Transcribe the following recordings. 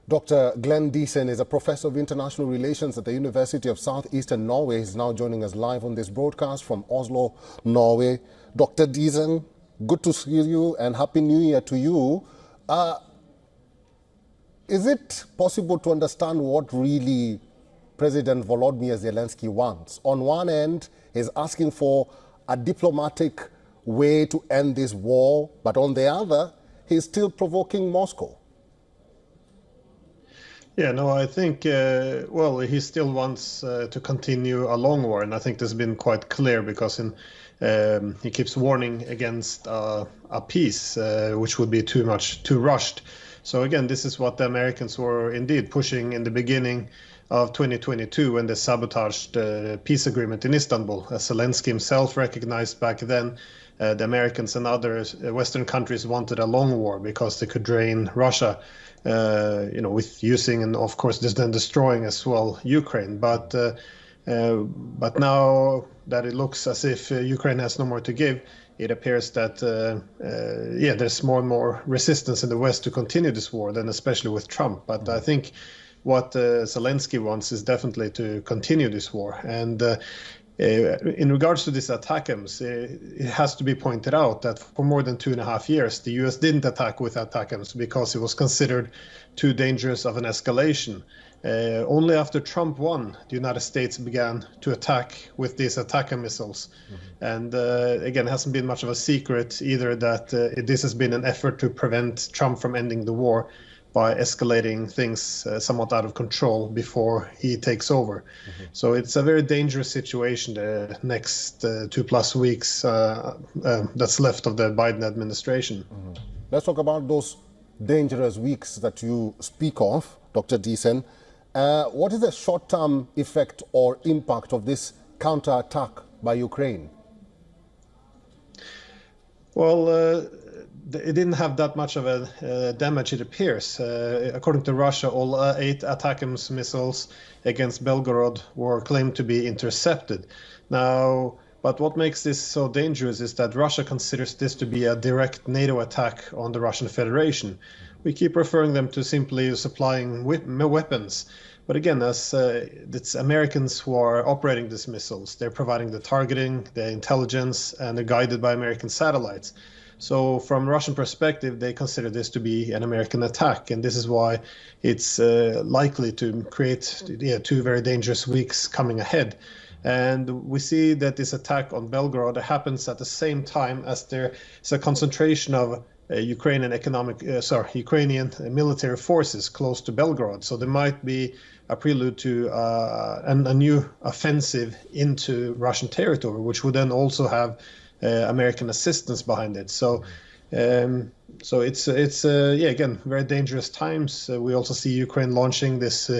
Dr. Glenn Diesen is a professor of international relations at the University of Southeastern Norway. He's now joining us live on this broadcast from Oslo, Norway. Dr. Diesen, good to see you and Happy New Year to you. Is it possible to understand what really President Volodymyr Zelensky wants? On one end, he's asking for a diplomatic way to end this war, but on the other, he's still provoking Moscow. Yeah, no, I think, well, he still wants to continue a long war, and I think this has been quite clear because he keeps warning against a peace, which would be too rushed. So again, this is what the Americans were indeed pushing in the beginning of 2022 when they sabotaged the peace agreement in Istanbul. As Zelensky himself recognized back then, the Americans and other Western countries wanted a long war because they could drain Russia, with using and of course then destroying as well Ukraine. But now that it looks as if Ukraine has no more to give, it appears that there's more and more resistance in the West to continue this war, then especially with Trump. But I think what Zelensky wants is definitely to continue this war. And in regards to this ATACMS, it has to be pointed out that for more than 2.5 years, the US didn't attack with ATACMS because it was considered too dangerous of an escalation. Only after Trump won, the United States began to attack with these ATACMS missiles. And again, it hasn't been much of a secret either that this has been an effort to prevent Trump from ending the war by escalating things somewhat out of control before he takes over. So it's a very dangerous situation the next 2+ weeks that's left of the Biden administration. Let's talk about those dangerous weeks that you speak of, Dr. Diesen. What is the short-term effect or impact of this counterattack by Ukraine? Well, it didn't have that much of a damage, it appears. According to Russia, all 8 ATACMS missiles against Belgorod were claimed to be intercepted. Now, but what makes this so dangerous is that Russia considers this to be a direct NATO attack on the Russian Federation. We keep referring them to simply supplying weapons. But again, as it's Americans who are operating these missiles, they're providing the targeting, the intelligence, and they're guided by American satellites. So from Russian perspective, they consider this to be an American attack. And this is why it's likely to create 2 very dangerous weeks coming ahead. And we see that this attack on Belgorod happens at the same time as there is a concentration of Ukrainian military forces close to Belgorod. So there might be a prelude to a new offensive into Russian territory, which would then also have American assistance behind it. So it's again, very dangerous times. We also see Ukraine launching this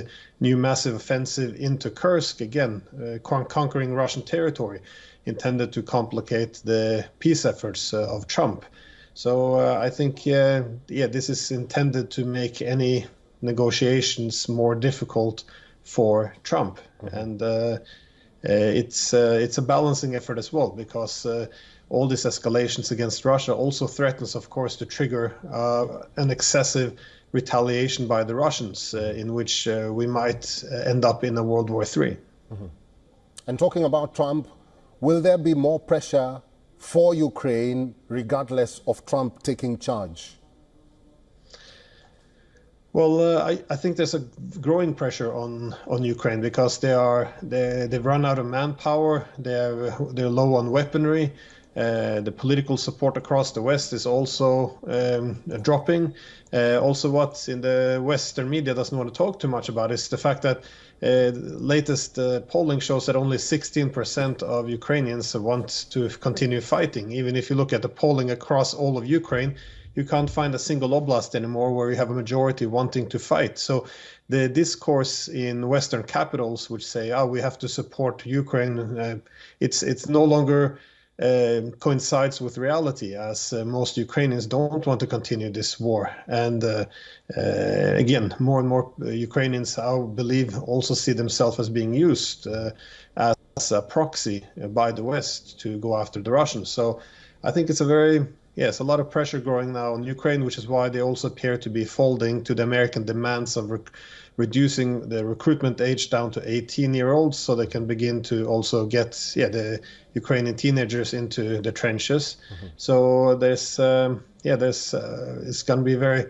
new massive offensive into Kursk, again, conquering Russian territory, intended to complicate the peace efforts of Trump. So I think, this is intended to make any negotiations more difficult for Trump. And it's a balancing effort as well, because all these escalations against Russia also threatens, of course, to trigger an excessive retaliation by the Russians, in which we might end up in a World War III. And talking about Trump, will there be more pressure for Ukraine regardless of Trump taking charge? Well, I think there's a growing pressure on Ukraine because they've run out of manpower. They're low on weaponry. The political support across the West is also dropping. Also, what in the Western media doesn't want to talk too much about is the fact that latest polling shows that only 16% of Ukrainians want to continue fighting. Even if you look at the polling across all of Ukraine, you can't find a single oblast anymore where you have a majority wanting to fight. So the discourse in Western capitals, which say, we have to support Ukraine, it's no longer coincides with reality, as most Ukrainians don't want to continue this war. And again, more and more Ukrainians, I believe, also see themselves as being used as a proxy by the West to go after the Russians. So I think it's a very yes, a lot of pressure growing now on Ukraine, which is why they also appear to be folding to the American demands of reducing the recruitment age down to 18-year-olds, so they can begin to also get the Ukrainian teenagers into the trenches. So there's it's going to be very,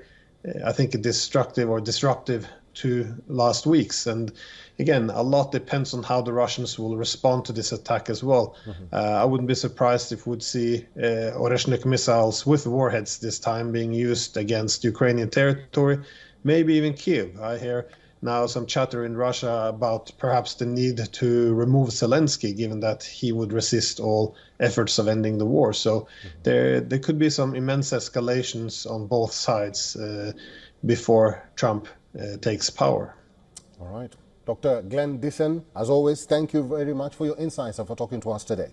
I think, destructive or disruptive to last week's. And again, a lot depends on how the Russians will respond to this attack as well. I wouldn't be surprised if we'd see Oreshnik missiles with warheads this time being used against Ukrainian territory, maybe even Kiev. I hear now some chatter in Russia about perhaps the need to remove Zelensky, given that he would resist all efforts of ending the war. So there could be some immense escalations on both sides before Trump takes power. All right. Dr. Glenn Dissen, as always, thank you very much for your insights and for talking to us today.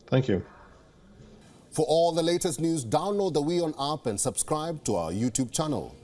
Thank you. For all the latest news, download the WION app and subscribe to our YouTube channel.